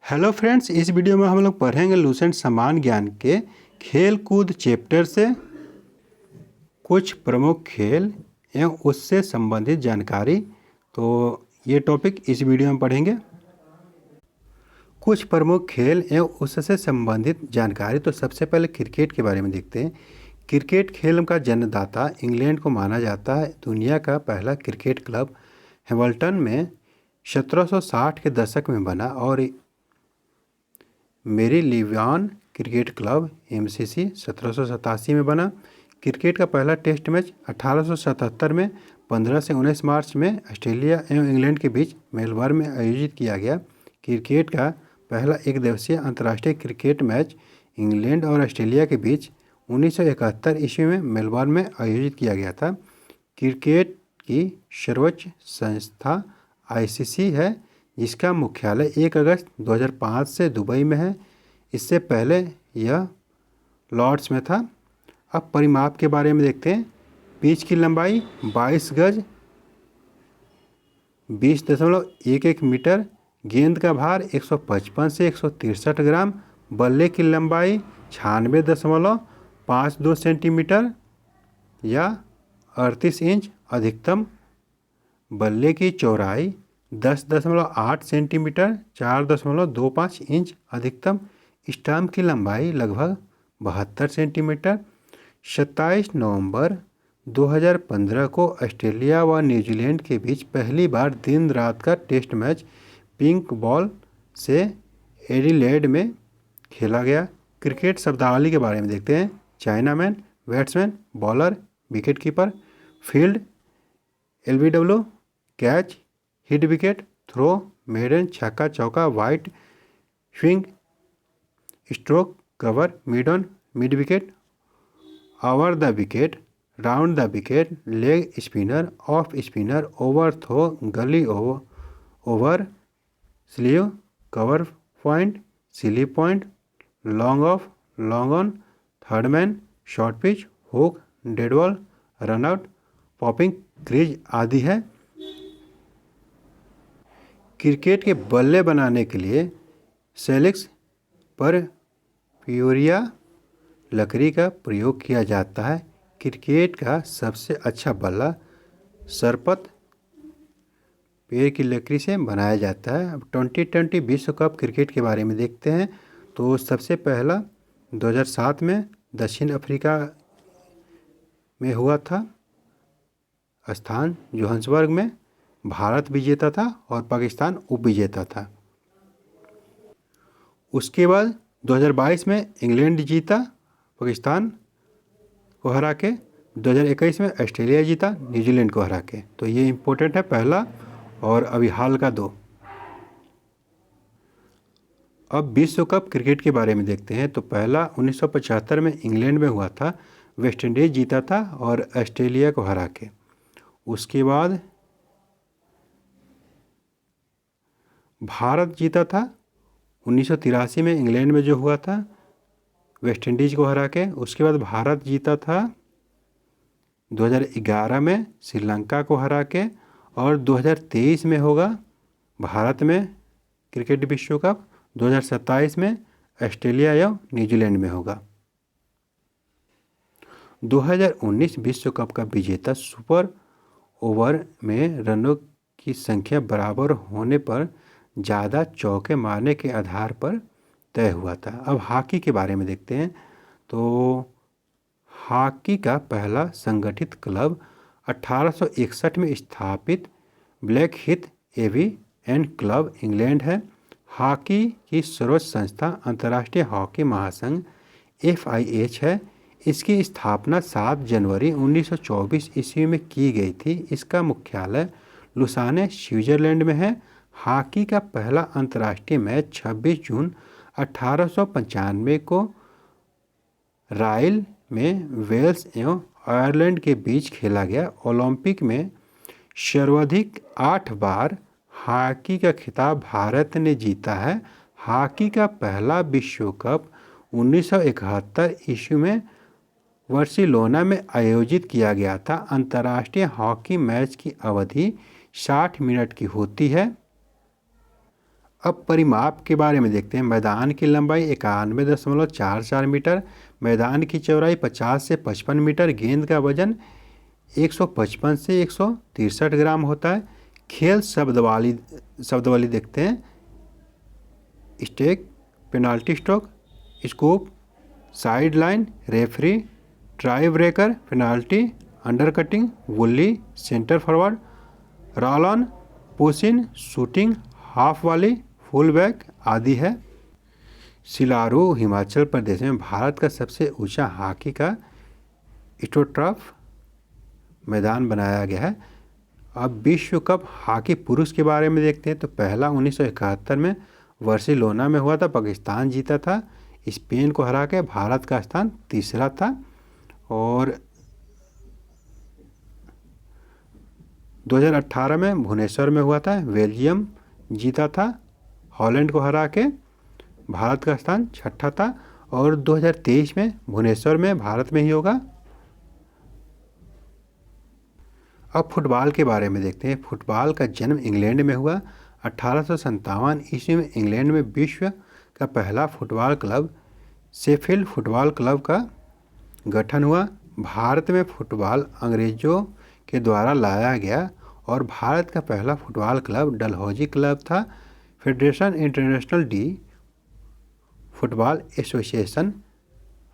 Hello friends, इस video में हम लोग पढ़ेंगे लूसेंट समान ज्ञान के खेल कूद चैप्टर से कुछ प्रमुख खेल एवं उससे संबंधित जानकारी। तो ये टॉपिक इस वीडियो में पढ़ेंगे। कुछ प्रमुख खेल एवं उससे संबंधित जानकारी। तो सबसे पहले क्रिकेट के बारे में देखते हैं। क्रिकेट खेल का जन्मदाता इंग्लैंड को माना जाता है। दुनिया का पहला क्रिकेट क्लब हैमिल्टन में 1760 के दशक में बना और मेरीलेबॉन क्रिकेट क्लब एमसीसी 1787 में बना। क्रिकेट का पहला टेस्ट मैच 1877 में 15 से 19 मार्च में ऑस्ट्रेलिया एवं इंग्लैंड के बीच मेलबर्न में आयोजित किया गया। क्रिकेट का पहला एक दिवसीय अंतर्राष्ट्रीय क्रिकेट मैच इंग्लैंड और ऑस्ट्रेलिया के बीच 1971 ईस्वी में मेलबर्न में आयोजित किया गया था। क्रिकेट की सर्वोच्च संस्था आईसीसी है, जिसका मुख्यालय 1 अगस्त 2005 से दुबई में है। इससे पहले यह लॉर्ड्स में था। अब परिमाप के बारे में देखते हैं। पिच की लंबाई 22 गज 20.11 मीटर। गेंद का भार 155 से 163 ग्राम। बल्ले की लंबाई 96.52 सेंटीमीटर या 38 इंच। अधिकतम बल्ले की चौड़ाई 10.8 सेंटीमीटर 4.25 इंच। अधिकतम स्टंप की लंबाई लगभग 72 सेंटीमीटर। 27 नवंबर 2015 को ऑस्ट्रेलिया व न्यूजीलैंड के बीच पहली बार दिन रात का टेस्ट मैच पिंक बॉल से एडिलेड में खेला गया। क्रिकेट शब्दावली के बारे में देखते हैं। Chinaman, batsman, bowler, wicketkeeper. Field, LBW, catch, hit wicket, throw, maiden, छक्का चौका, wide, swing, stroke, cover, mid on, mid wicket, over the wicket, round the wicket, leg spinner, off spinner, over throw, gully over, slip, cover point, slip point, long off, long on, third man, short pitch, hook, dead ball, run out, popping crease आदि है। Cricket के बल्ले बनाने के लिए Salix पर pyuria लकड़ी का प्रयोग किया जाता है। क्रिकेट का सबसे अच्छा बल्ला सरपत पेड़ की लकड़ी से बनाया जाता है। अब 2020 विश्व कप क्रिकेट के बारे में देखते हैं। तो सबसे पहला 2007 में दक्षिण अफ्रीका में हुआ था, स्थान जोहान्सबर्ग में। भारत विजेता था और पाकिस्तान उप विजेता था। उसके बाद 2022 में इंग्लैंड जीता पाकिस्तान को हरा के। 2021 में ऑस्ट्रेलिया जीता न्यूजीलैंड को हरा के। तो ये इम्पोर्टेंट है, पहला और अभी हाल का 2। अब विश्व कप क्रिकेट के बारे में देखते हैं। तो पहला 1975 में इंग्लैंड में हुआ था, वेस्ट इंडीज जीता था और ऑस्ट्रेलिया को हरा के। उसके बाद भारत जीता था 1983 में इंग्लैंड में जो हुआ था, वेस्ट इंडीज़ को हरा के। उसके बाद भारत जीता था 2011 में श्रीलंका को हरा के। और 2023 में होगा भारत में क्रिकेट विश्व कप। 2027 में ऑस्ट्रेलिया या न्यूजीलैंड में होगा। 2019 विश्व कप का विजेता सुपर ओवर में रनों की संख्या बराबर होने पर ज़्यादा चौके मारने के आधार पर तय हुआ था। अब हॉकी के बारे में देखते हैं। तो हॉकी का पहला संगठित क्लब 1861 में स्थापित ब्लैकहीथ एविएन क्लब इंग्लैंड है। हॉकी की सर्वोच्च संस्था अंतर्राष्ट्रीय हॉकी महासंघ FIH है। इसकी स्थापना 7 जनवरी 1924 ईस्वी में की गई थी। इसका मुख्यालय लुसाने स्विट्जरलैंड में है। हॉकी का पहला अंतर्राष्ट्रीय मैच 26 जून 1895 को राइल में वेल्स एवं आयरलैंड के बीच खेला गया। ओलंपिक में सर्वाधिक 8 बार हॉकी का खिताब भारत ने जीता है। हॉकी का पहला विश्व कप 1971 ईस्वी में बार्सिलोना में आयोजित किया गया था। अंतर्राष्ट्रीय हॉकी मैच की अवधि 60 मिनट की होती है। अब परिमाप के बारे में देखते हैं। मैदान की लंबाई 91.44 मीटर, मैदान की चौड़ाई 50 से 55 मीटर, गेंद का वजन 155 से 163 ग्राम होता है। खेल शब्दावली देखते हैं। Stick, penalty stroke, scoop, side line, referee, tie breaker, penalty, under cutting, bully, centre forward, roll on, push in, shooting, half volley, full back आदि है। सिलारू हिमाचल प्रदेश में भारत का सबसे ऊंचा हॉकी का स्ट्रोटर्फ मैदान बनाया गया है। अब विश्व कप हॉकी पुरुष के बारे में देखते हैं। तो पहला 1971 में बार्सिलोना में हुआ था, पाकिस्तान जीता था। स्पेन को हरा के भारत का स्थान तीसरा था। और 2018 में भुवनेश्वर में हुआ था, बेल्जियम जीता था। हॉलैंड को हरा के भारत का स्थान छठा था। और 2023 में भुवनेश्वर में भारत में ही होगा। अब फुटबॉल के बारे में देखते हैं। फुटबॉल का जन्म इंग्लैंड में हुआ। 1857 ईस्वी में इंग्लैंड में विश्व का पहला football club Sheffield football club का गठन हुआ। भारत में फुटबॉल अंग्रेजों के द्वारा लाया गया और भारत का पहला फुटबॉल क्लब डलहौजी क्लब था। Federation International D football association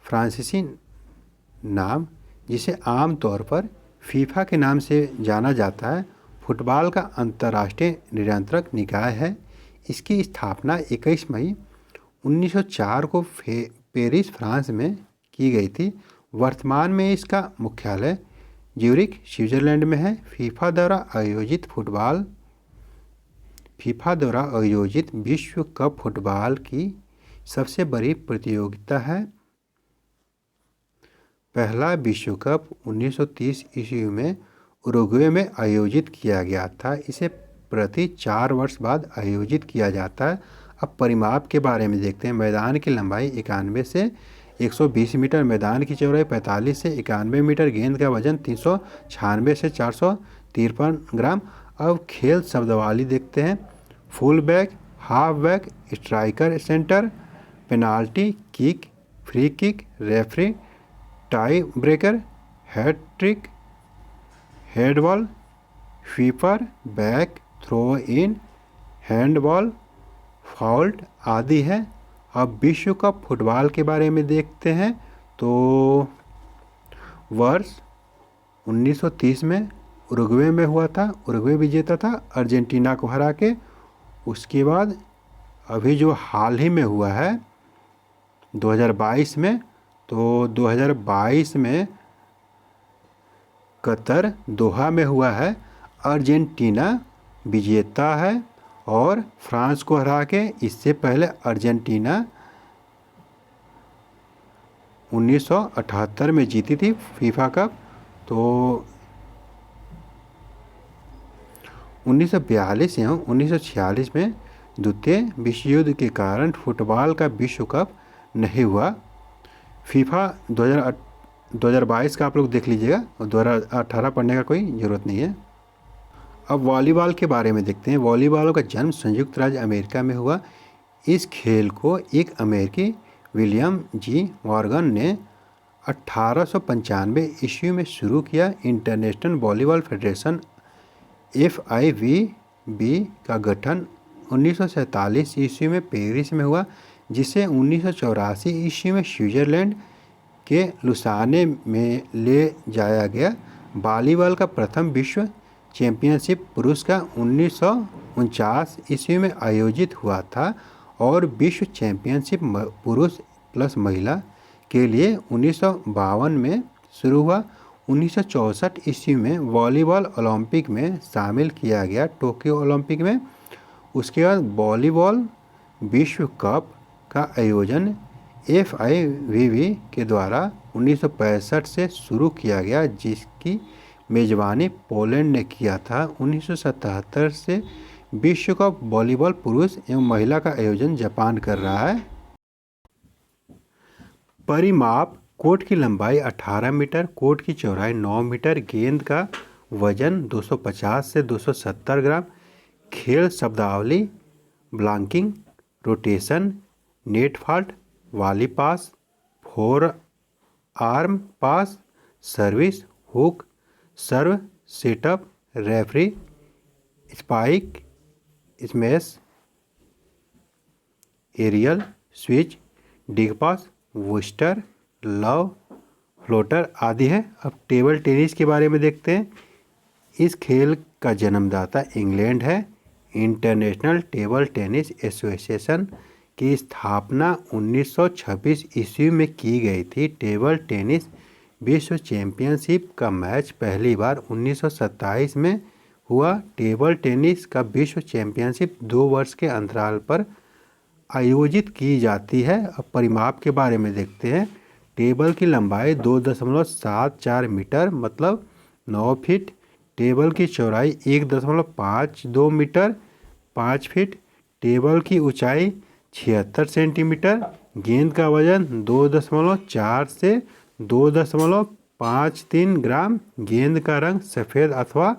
फ्रांसीसी नाम, जिसे आमतौर पर फीफा के नाम से जाना जाता है, फुटबॉल का अंतर्राष्ट्रीय नियंत्रक निकाय है। इसकी स्थापना 21 मई 1904 को पेरिस, फ्रांस में की गई थी। वर्तमान में इसका मुख्यालय ज्यूरिख, स्विट्जरलैंड में है। फीफा द्वारा आयोजित विश्व कप फुटबॉल की सबसे बड़ी प्रतियोगिता है। पहला विश्व कप 1930 ईस्वी में उरुग्वे में आयोजित किया गया था। इसे प्रति 4 वर्ष बाद आयोजित किया जाता है। अब परिमाप के बारे में देखते हैं। मैदान की लंबाई 91 से 120 मीटर, मैदान की चौड़ाई 45 से 91 मीटर, गेंद का वजन 396 से 453 ग्राम। अब खेल शब्दावली देखते हैं। Full back, half back, striker, centre, penalty, kick, free kick, referee, tie breaker, hat trick, head ball, sweeper, back, throw in, handball, foul आदि है। अब विश्व कप फुटबॉल के बारे में देखते हैं। तो वर्ष 1930 में उरुग्वे में हुआ था। उरुग्वे विजेता था अर्जेंटीना को हरा के। उसके बाद अभी जो हाल ही में हुआ है 2022 में, तो 2022 में कतर दोहा में हुआ है। अर्जेंटीना विजेता है और फ्रांस को हरा के। इससे पहले अर्जेंटीना 1978 में जीती थी फीफा कप। तो 1942 एवं 1946 में द्वितीय विश्व युद्ध के कारण फुटबॉल का विश्व कप नहीं हुआ। फीफा 2022 का आप लोग देख लीजिएगा और 2018 पढ़ने का कोई ज़रूरत नहीं है। अब वॉलीबॉल के बारे में देखते हैं। वॉलीबॉल का जन्म संयुक्त राज्य अमेरिका में हुआ। इस खेल को एक अमेरिकी विलियम जी मॉर्गन ने 1895 ईस्वी में शुरू किया। इंटरनेशनल वॉलीबॉल फेडरेशन FIVB का गठन 1947 ईस्वी में पेरिस में हुआ, जिसे 1984 ईस्वी में स्विट्जरलैंड के लुसाने में ले जाया गया। वॉलीबॉल का प्रथम विश्व चैंपियनशिप पुरुष का 1949 ईस्वी में आयोजित हुआ था और विश्व चैंपियनशिप पुरुष प्लस महिला के लिए 1952 में शुरू हुआ। 1964 ईस्वी में वॉलीबॉल ओलंपिक में शामिल किया गया, टोक्यो ओलंपिक में। उसके बाद वॉलीबॉल विश्व कप का आयोजन FIVB के द्वारा 1965 से शुरू किया गया, जिसकी मेज़बानी पोलैंड ने किया था। 1977 से विश्व कप वॉलीबॉल पुरुष एवं महिला का आयोजन जापान कर रहा है। परिमाप: कोर्ट की लंबाई 18 मीटर, कोर्ट की चौड़ाई 9 मीटर, गेंद का वजन 250 से 270 ग्राम। खेल शब्दावली: blocking, rotation, net fault, volley pass, forearm pass, service, hook, serve, setup, referee, spike, smash, aerial, switch, dig pass, booster, love, floater आदि है। अब टेबल टेनिस के बारे में देखते हैं। इस खेल का जन्मदाता इंग्लैंड है। इंटरनेशनल टेबल टेनिस एसोसिएशन की स्थापना 1926 ईस्वी में की गई थी। टेबल टेनिस विश्व चैंपियनशिप का मैच पहली बार 1927 में हुआ। टेबल टेनिस का विश्व चैंपियनशिप 2 वर्ष के अंतराल पर आयोजित की जाती है। अब परिमाप के बारे में देखते हैं। टेबल की लंबाई 2.74 मीटर मतलब 9 फीट। टेबल की चौड़ाई 1.52 मीटर 5 फीट। टेबल की ऊंचाई 76 सेंटीमीटर। गेंद का वजन 2.4 से 2.53 ग्राम। गेंद का रंग सफ़ेद अथवा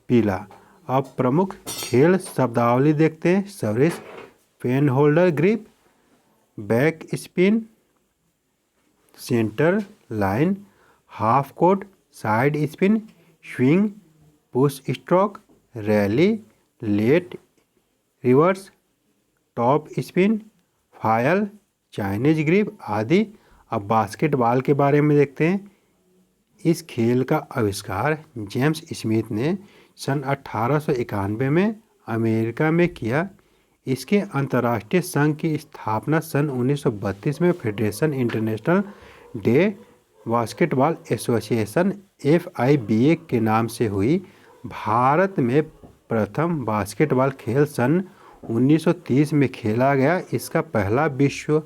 पीला। अब प्रमुख खेल शब्दावली देखते हैं। Service, pen holder grip, back spin, centre line, half court, side spin, swing, push stroke, rally, let, reverse, top spin, फायल, चाइनीज ग्रिप आदि। अब बास्केटबॉल के बारे में देखते हैं। इस खेल का आविष्कार जेम्स स्मिथ ने सन 1891 में अमेरिका में किया। इसके अंतर्राष्ट्रीय संघ की स्थापना सन 1932 में federation international day basketball association FIBA के नाम से हुई। भारत में प्रथम बास्केटबॉल खेल सन 1930 में खेला गया। इसका पहला विश्व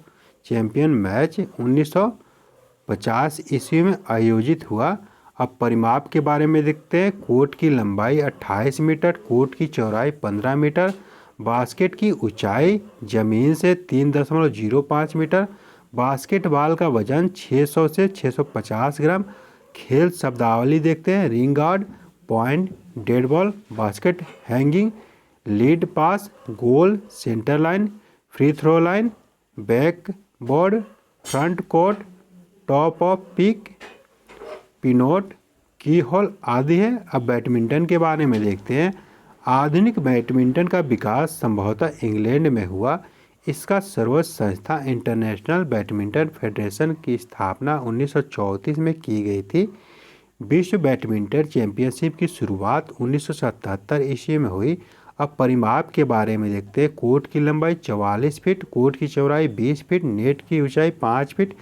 चैंपियन मैच 1950 ईस्वी में आयोजित हुआ। अब परिमाप के बारे में देखते हैं। कोर्ट की लंबाई 28 मीटर, कोर्ट की चौड़ाई 15 मीटर, बास्केट की ऊंचाई जमीन से 3.05 मीटर। बास्केटबॉल का वजन 600 से 650 ग्राम। खेल शब्दावली देखते हैं। Ring guard, point, dead ball, basket hanging, lead pass, goal, centre line, free throw line, backboard, front court, top of pick, पिनोट, की होल आदि है। अब बैडमिंटन के बारे में देखते हैं। आधुनिक बैडमिंटन का विकास संभवतः इंग्लैंड में हुआ। इसका सर्वोच्च संस्था इंटरनेशनल बैडमिंटन फेडरेशन की स्थापना 1934 में की गई थी। विश्व बैडमिंटन चैंपियनशिप की शुरुआत 1977 ईस्वी में हुई। अब परिमाप के बारे में देखते हैं। कोर्ट की लंबाई 44 फीट, कोर्ट की चौड़ाई 20 फीट, नेट की ऊंचाई 5 फीट,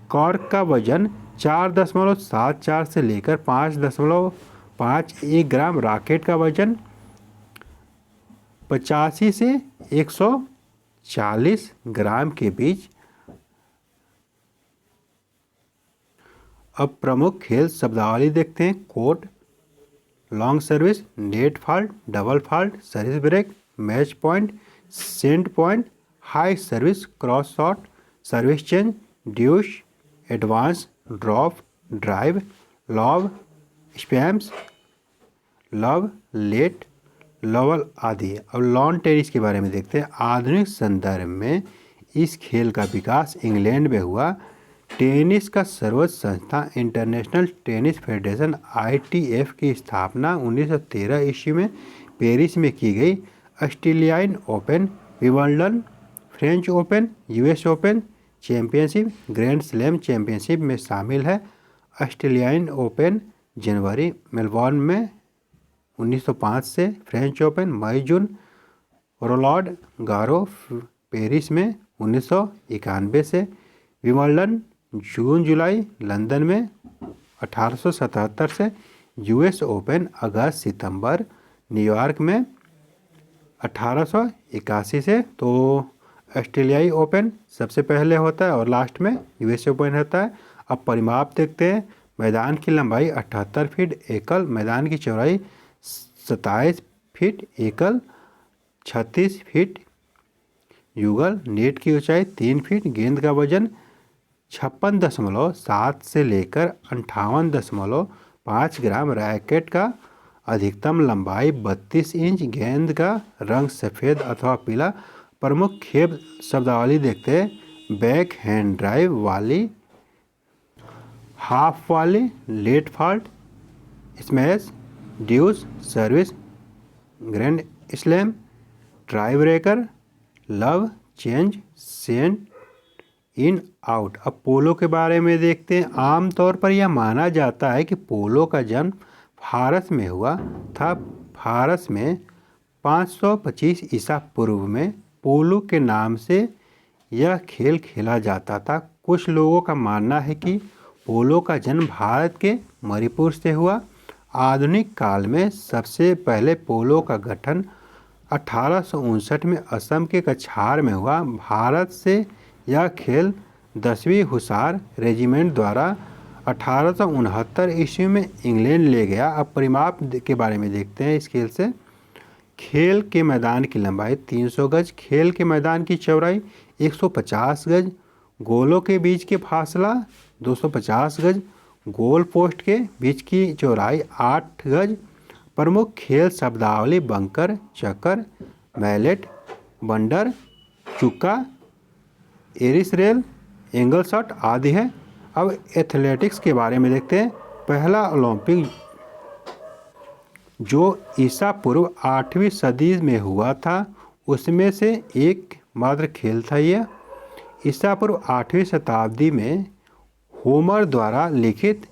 कॉर्क का वजन 4.74 से लेकर 5.51 ग्राम, रॉकेट का वजन 85 से 140 ग्राम के बीच। अब प्रमुख खेल शब्दावली देखते हैं। Court, long service, net fault, double fault, service break, match point, set point, high service, cross shot, service change, deuce, advance, drop, drive, lob, स्पैम्स, लव, लेट, लवल आदि। अब लॉन टेनिस के बारे में देखते हैं। आधुनिक संदर्भ में इस खेल का विकास इंग्लैंड में हुआ। टेनिस का सर्वोच्च संस्था इंटरनेशनल टेनिस फेडरेशन ITF की स्थापना 1913 ईस्वी में पेरिस में की गई। Australian open, Wimbledon, French open, US open championship, grand slam championship में शामिल है। ऑस्ट्रेलियान ओपन जनवरी मेलबॉर्न में 1905 से, फ्रेंच ओपन मई जून रोलांड गारो पेरिस में 1991 से, विंबलडन जून जुलाई लंदन में 1877 से, US ओपन अगस्त सितंबर न्यूयॉर्क में 1881 से। तो ऑस्ट्रेलियाई ओपन सबसे पहले होता है और लास्ट में US ओपन होता है। अब परिमाप देखते हैं। मैदान की लंबाई 78 फीट एकल, मैदान की चौड़ाई 27 फीट एकल, 36 फीट युगल, नेट की ऊंचाई 3 फीट, गेंद का वजन 56.7 से लेकर 58.5 ग्राम, रैकेट का अधिकतम लंबाई 32 इंच। गेंद का रंग सफ़ेद अथवा पीला। प्रमुख खेल शब्दावली देखते हैं। Back hand drive volley, half volley, let fault, smash, deuce, service, grand slam, tie breaker, love, change, set, in, out. अब पोलो के बारे में देखते हैं। आमतौर पर यह माना जाता है कि पोलो का जन्म फारस में हुआ था। फारस में 525 ईसा पूर्व में पोलो के नाम से यह खेल खेला जाता था। कुछ लोगों का मानना है कि पोलो का जन्म भारत के मणिपुर से हुआ। आधुनिक काल में सबसे पहले पोलो का गठन 1859 में असम के कछार में हुआ। भारत से यह खेल 10वीं हुसार रेजिमेंट द्वारा 1869 ईस्वी में इंग्लैंड ले गया। अब परिमाप के बारे में देखते हैं इस खेल से। खेल के मैदान की लंबाई 300 गज, खेल के मैदान की चौड़ाई 150 गज, गोलों के बीच के फासला 250 गज, गोल पोस्ट के बीच की चौड़ाई 8 गज। प्रमुख खेल शब्दावली बंकर, चक्कर, mallet, बंडर, चुक्का, Eris rail, angle shot आदि है। अब एथलेटिक्स के बारे में देखते हैं। पहला ओलंपिक जो ईसा पूर्व 8वीं सदी में हुआ था उसमें से एक मात्र खेल था यह। ईसा पूर्व 8वीं शताब्दी में होमर द्वारा लिखित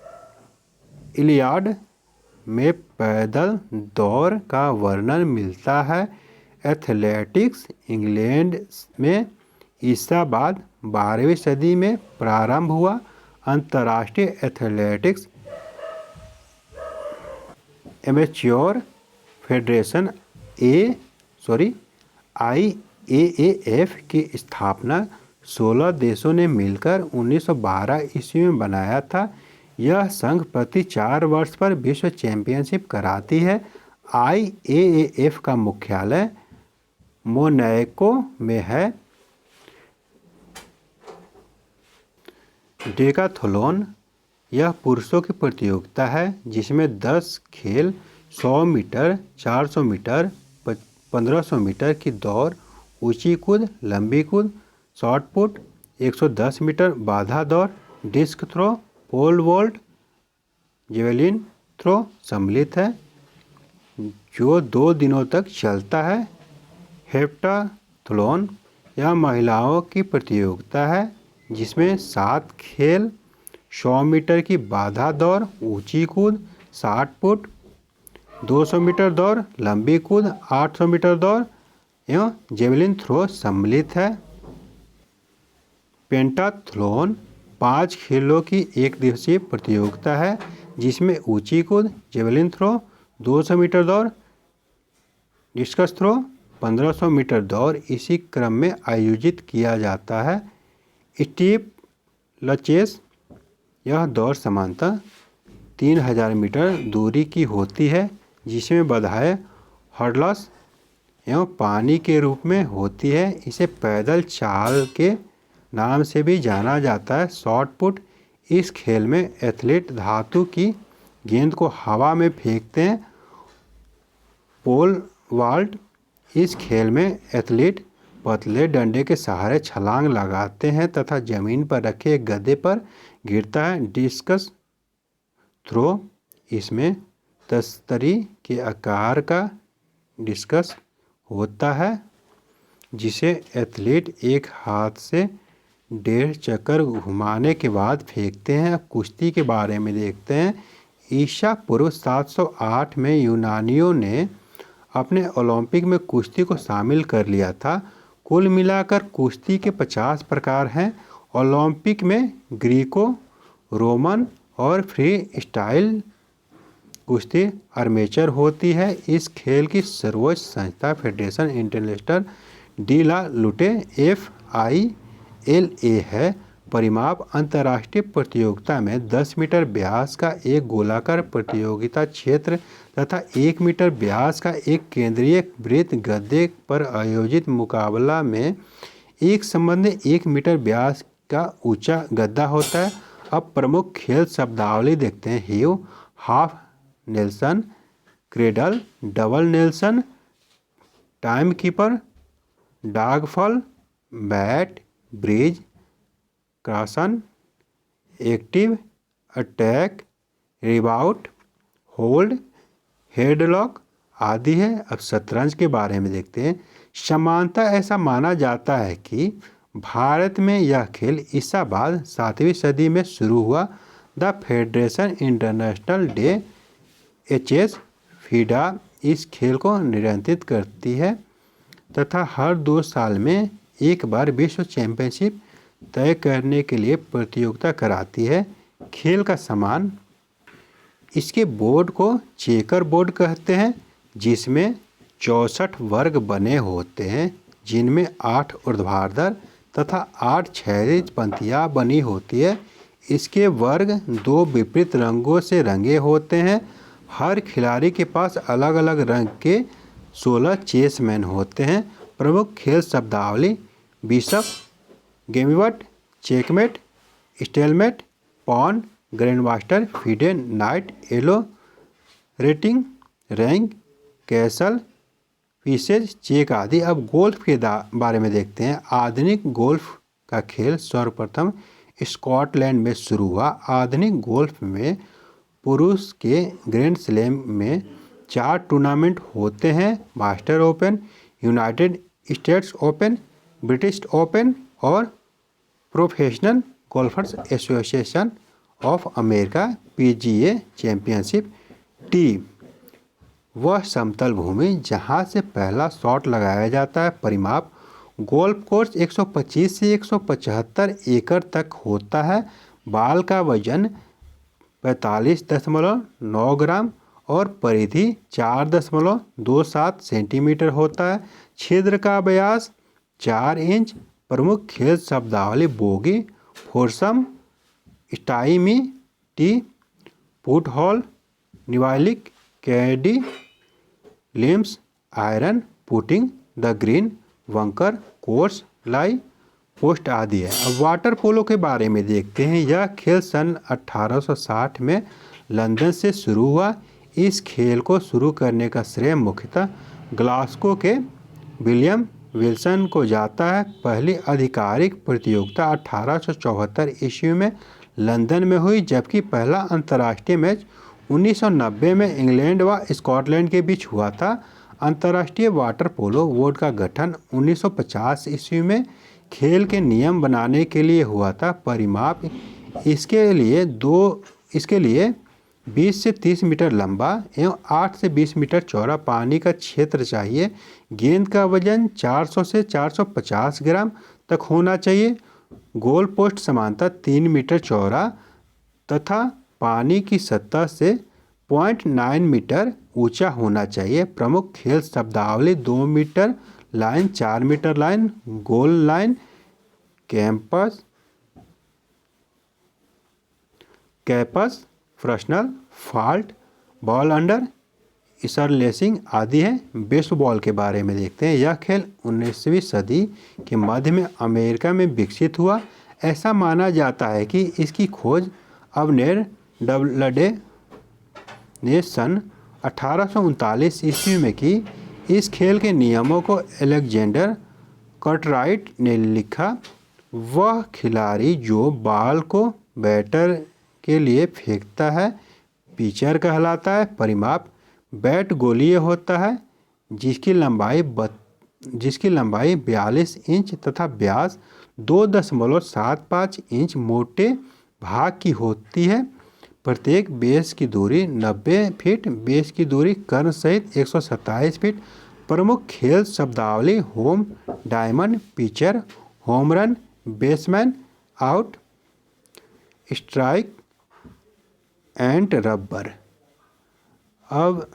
इलियाड में पैदल दौड़ का वर्णन मिलता है। एथलेटिक्स इंग्लैंड में ईसा बाद 12वीं सदी में प्रारंभ हुआ। अंतर्राष्ट्रीय एथलेटिक्स एमेच्योर फेडरेशन IAAF की स्थापना 16 देशों ने मिलकर 1912 ईस्वी में बनाया था। यह संघ प्रति 4 वर्ष पर विश्व चैंपियनशिप कराती है। IAAF का मुख्यालय मोनैको में है। डेकाथलॉन यह पुरुषों की प्रतियोगिता है जिसमें 10 खेल 100 मीटर, 400 मीटर, 1500 मीटर की दौड़, ऊंची कूद, लंबी कूद, शॉट पुट, 110 मीटर बाधा दौड़, disc throw, pole vault, javelin throw सम्मिलित है जो 2 दिनों तक चलता है। हेप्टाथलॉन यह महिलाओं की प्रतियोगिता है जिसमें 7 खेल 100 मीटर की बाधा दौड़, ऊंची कूद, 60 फुट, 200 मीटर दौड़, लंबी कूद, 800 मीटर दौड़ एवं जेवलिन थ्रो सम्मिलित है। पेंटाथलॉन 5 खेलों की एक दिवसीय प्रतियोगिता है जिसमें ऊंची कूद, जेवलिन थ्रो, 200 मीटर दौड़, डिस्कस थ्रो, 1500 मीटर दौड़ इसी क्रम में आयोजित किया जाता है। स्टीप लचेस यह दौड़ समांतर 3000 मीटर दूरी की होती है जिसमें बाधाएं हर्डल्स एवं पानी के रूप में होती है। इसे पैदल चाल के नाम से भी जाना जाता है। शॉट पुट इस खेल में एथलीट धातु की गेंद को हवा में फेंकते हैं। पोल वॉल्ट इस खेल में एथलीट पतले डंडे के सहारे छलांग लगाते हैं तथा जमीन पर रखे एक गद्दे पर गिरता है। डिस्कस थ्रो इसमें तस्तरी के आकार का डिस्कस होता है जिसे एथलीट एक हाथ से 1.5 चक्कर घुमाने के बाद फेंकते हैं। कुश्ती के बारे में देखते हैं। ईसा पूर्व 708 में यूनानियों ने अपने ओलंपिक में कुश्ती को शामिल कर लिया था। कुल मिलाकर कुश्ती के 50 प्रकार हैं। ओलंपिक में ग्रीको रोमन और फ्री स्टाइल कुश्ती आर्मेचर होती है। इस खेल की सर्वोच्च संस्था फेडरेशन इंटरनेशनल डी ला लुटे FILA है। परिमाप अंतर्राष्ट्रीय प्रतियोगिता में 10 मीटर व्यास का एक गोलाकार प्रतियोगिता क्षेत्र तथा 1 मीटर व्यास का एक केंद्रीय वृत्त गद्दे पर आयोजित मुकाबला में एक संबंध 1 मीटर व्यास का ऊंचा गद्दा होता है। अब प्रमुख खेल शब्दावली देखते हैं। Heave, half nelson, cradle, double nelson, time keeper, dog fall, बैट, ब्रिज, क्रॉसन, active, attack, rebound, hold, headlock आदि है। अब शतरंज के बारे में देखते हैं। समानता ऐसा माना जाता है कि भारत में यह खेल ईसा बाद 7वीं सदी में शुरू हुआ। The Federation international day HS FIDA इस खेल को नियंत्रित करती है तथा हर 2 साल में एक बार विश्व चैंपियनशिप तय करने के लिए प्रतियोगिता कराती है। खेल का सामान, इसके बोर्ड को चेकर बोर्ड कहते हैं जिसमें 64 वर्ग बने होते हैं जिनमें 8 ऊर्ध्वाधर तथा 8 क्षैतिज पंक्तियाँ बनी होती है। इसके वर्ग 2 विपरीत रंगों से रंगे होते हैं। हर खिलाड़ी के पास अलग अलग रंग के 16 चेसमैन होते हैं। प्रमुख खेल शब्दावली: bishop, gambit, checkmate, stalemate, pawn, grandmaster, FIDE, knight, येलो, rating, rank, castle, pieces, check आदि। अब गोल्फ के बारे में देखते हैं। आधुनिक गोल्फ का खेल सर्वप्रथम स्कॉटलैंड में शुरू हुआ। आधुनिक गोल्फ में पुरुष के ग्रैंड स्लैम में 4 टूर्नामेंट होते हैं: Master Open, United States Open, British Open और Professional Golfers Association of America PGA Championship. Tee वह समतल भूमि जहां से पहला शॉट लगाया जाता है। परिमाप: गोल्फ कोर्स 125 से 175 एकड़ तक होता है। बाल का वजन 45.9 ग्राम और परिधि 4.27 सेंटीमीटर होता है। छिद्र का व्यास 4 इंच। प्रमुख खेल शब्दावली: bogey, foursome, stymie, tee, putt hole, निवालिक, कैडी, लिम्स, iron, putting, the green, bunker, course, lie, post आदि है। अब वाटर पोलो के बारे में देखते हैं। यह खेल सन 1860 में लंदन से शुरू हुआ। इस खेल को शुरू करने का श्रेय मुख्यतः ग्लासगो के विलियम विल्सन को जाता है। पहली आधिकारिक प्रतियोगिता 1874 ईस्वी में लंदन में हुई, जबकि पहला अंतर्राष्ट्रीय मैच 1990 में इंग्लैंड व स्कॉटलैंड के बीच हुआ था। अंतर्राष्ट्रीय वाटर पोलो बोर्ड का गठन 1950 ईस्वी में खेल के नियम बनाने के लिए हुआ था। परिमाप: इसके लिए 20 से 30 मीटर लंबा एवं 8 से 20 मीटर चौड़ा पानी का क्षेत्र चाहिए। गेंद का वजन 400 से 450 ग्राम तक होना चाहिए। गोल पोस्ट समांतर 3 मीटर चौड़ा तथा पानी की सतह से 0.9 मीटर ऊंचा होना चाहिए। प्रमुख खेल शब्दावली: 2 metre line, 4 metre line, goal line, कैपस, फ्रस्नल, फॉल्ट, बॉल अंडर, इसरलेसिंग आदि है। बेसबॉल के बारे में देखते हैं। यह खेल 19वीं सदी के मध्य में अमेरिका में विकसित हुआ। ऐसा माना जाता है कि इसकी खोज अबनेर डबलडे ने सन 1839 ईस्वी में की। इस खेल के नियमों को अलेक्जेंडर कार्टराइट ने लिखा। वह खिलाड़ी जो बॉल को बैटर के लिए फेंकता है पिचर कहलाता है। परिमाप: बैट गोलीय होता है जिसकी लंबाई 42 इंच तथा व्यास 2.75 इंच मोटे भाग की होती है। प्रत्येक बेस की दूरी 90 फीट, बेस की दूरी कर्ण सहित 127 फीट। प्रमुख खेल शब्दावली: home, diamond, pitcher, home run, baseman, out, strike and rubber. अब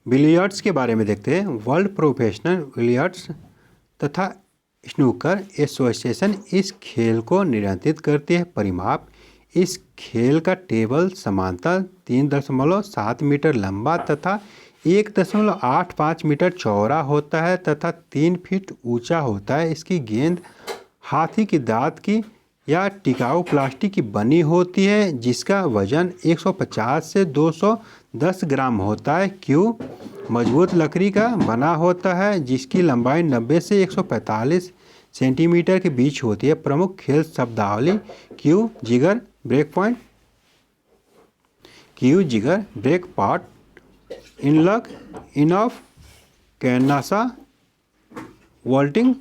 बिलियर्ड्स के बारे में देखते हैं। वर्ल्ड प्रोफेशनल बिलियर्ड्स तथा स्नूकर एसोसिएशन इस खेल को नियंत्रित करती है। परिमाप: इस खेल का टेबल समांतर 3.7 मीटर लंबा तथा 1.85 मीटर चौड़ा होता है तथा 3 फीट ऊंचा होता है। इसकी गेंद हाथी की दांत की या टिकाऊ प्लास्टिक की बनी होती है जिसका वजन 150 से 200 10 ग्राम होता है। क्यू मजबूत लकड़ी का बना होता है जिसकी लंबाई 90 से 145 सेंटीमीटर के बीच होती है। प्रमुख खेल शब्दावली cue jigger break point, cue jigger break part, इनलक, इन ऑफ, कैनासा, वॉल्टिंग,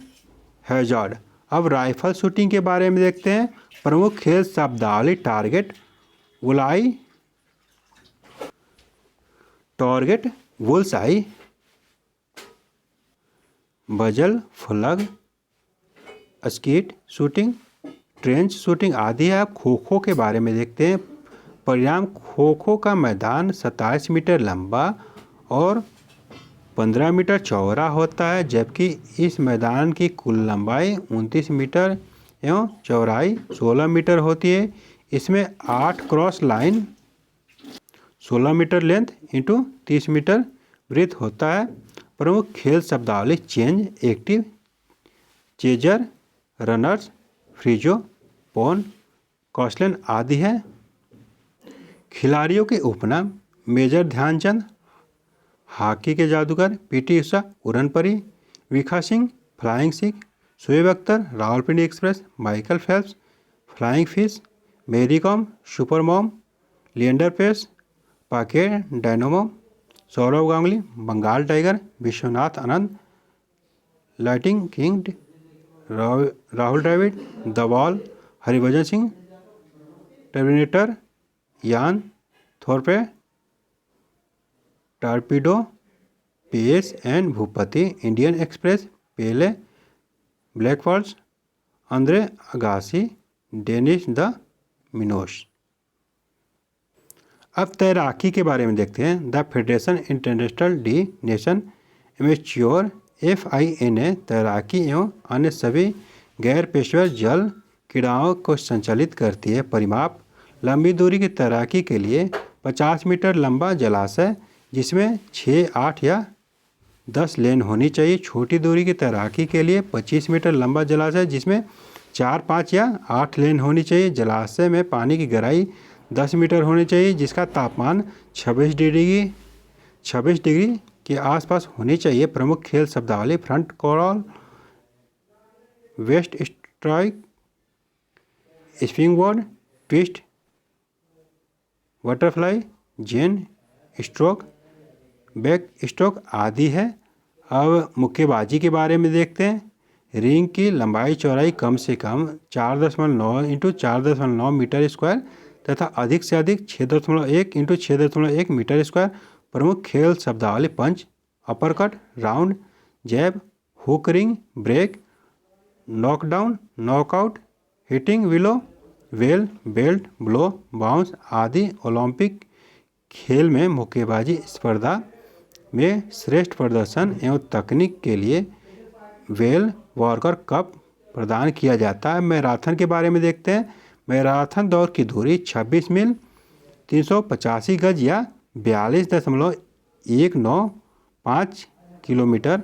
हैजार्ड। अब राइफल शूटिंग के बारे में देखते हैं। प्रमुख खेल शब्दावली टारगेट, बुलाई, टारगेट, बुल्सआई, बजल, फ्लग, स्कीट शूटिंग, ट्रेंच शूटिंग आदि है। अब खो खो के बारे में देखते हैं। परिणाम खो खो का मैदान 27 मीटर लंबा और 15 मीटर चौड़ा होता है, जबकि इस मैदान की कुल लंबाई 29 मीटर एवं चौड़ाई 16 मीटर होती है। इसमें 8 cross line 16 metre length into 30 metre breadth होता है। प्रमुख खेल शब्दावली चेंज, एक्टिव, चेजर, रनर्स, फ्रीजो, पोन, कॉस्टलैंड आदि है। खिलाड़ियों के उपनाम मेजर ध्यानचंद, हॉकी के जादूगर पीटी उषा, उड़न परी, विखा Singh, flying Sikh, Shoaib Akhtar, Rawalpindi express, Michael Phelps, flying fish, Mary Kom, super mom, Leander Paes, pocket dynamo, Saurav Ganguly, Bengal tiger, Viswanathan Anand, lightning king, Rahul Dravid, the wall, Harbhajan Singh, terminator, Ian Thorpe, torpedo, Paes and Bhupathi, Indian express, Pele, black pearl, Andre Agassi, Dennis the Menace. अब तैराकी के बारे में देखते हैं। The Federation International de Nation Amateur FINA तैराकी एवं अन्य सभी गैर पेशेवर जल क्रीड़ाओं को संचालित करती है। परिमाप लंबी दूरी की तैराकी के लिए 50 मीटर लंबा जलाशय जिसमें 6, 8 या 10 लेन होनी चाहिए। छोटी दूरी की तैराकी के लिए 25 मीटर लंबा जलाशय जिसमें 4, 5 या 8 लेन होनी चाहिए। जलाशय में पानी की गहराई 10 मीटर होनी चाहिए जिसका तापमान 26 डिग्री के आसपास होनी चाहिए। प्रमुख खेल शब्दावली फ्रंट क्रॉल, वेस्ट स्ट्राइक, स्विंगबोर्ड, ट्विस्ट, बटरफ्लाई, जेन स्ट्रोक, बैक स्ट्रोक आदि है। अब मुक्केबाजी के बारे में देखते हैं। रिंग की लंबाई चौड़ाई कम से कम 4.9 इंटू 4.9 मीटर स्क्वायर तथा अधिक से अधिक 6.1 इंटू 6.1 मीटर स्क्वायर। प्रमुख खेल शब्दावली punch, uppercut, round, jab, hook, ring, break, knockdown, knockout, hitting, below, वेल, बेल्ट, ब्लो, बाउंस आदि। ओलंपिक खेल में मुक्केबाजी स्पर्धा में श्रेष्ठ प्रदर्शन एवं तकनीक के लिए वेल वॉकर कप प्रदान किया जाता है। मैराथन के बारे में देखते हैं। मैराथन दौड़ की दूरी 26 मील 385 गज या 42.195 किलोमीटर